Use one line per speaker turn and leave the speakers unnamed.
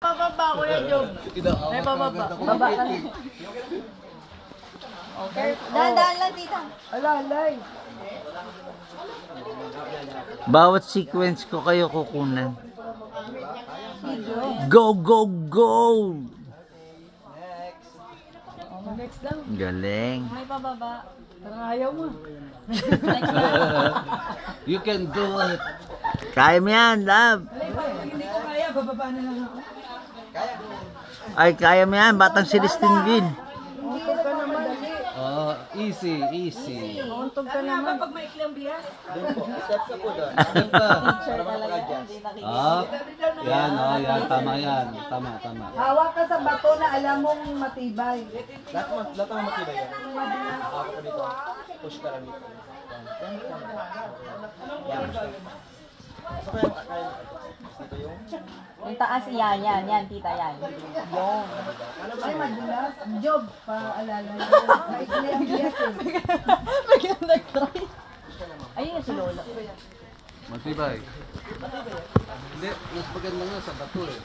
Pababa ko yan, Job. May pababa. Baba ka lang. Okay. Dahan-dahan lang, tita. Alalay.
Bawat sequence ko kayo kukunan. Go, go, go!
Next lang.
Galing.
May pababa. Parang ayaw mo.
You can do it.
Kaya mo yan, love.
Hindi ko kaya, bababa na lang ako.
Ay, kaya mo yan. Batang Celestine Vin.
Untog ka naman.
Oh, easy, easy.
Untog ka naman. Pag maikli ang bihas.
Step ka.
Teacher talaga. Hindi nakikita.
Ah, yan, oh, yan. Tama yan. Tama, tama.
Hawak ka sa bato na alam mong matibay.
Lahat ang matibay yan. Ako ko dito. Push ka lang dito.
Yung taas yan, yan, tita yan. Yung. Ay, madulas. Job, paalala. Maikli ang bihas eh. Bigyan nag-try. Ayun yung si Lola.
Matibay. Hindi, mas maganda nga sa bato eh.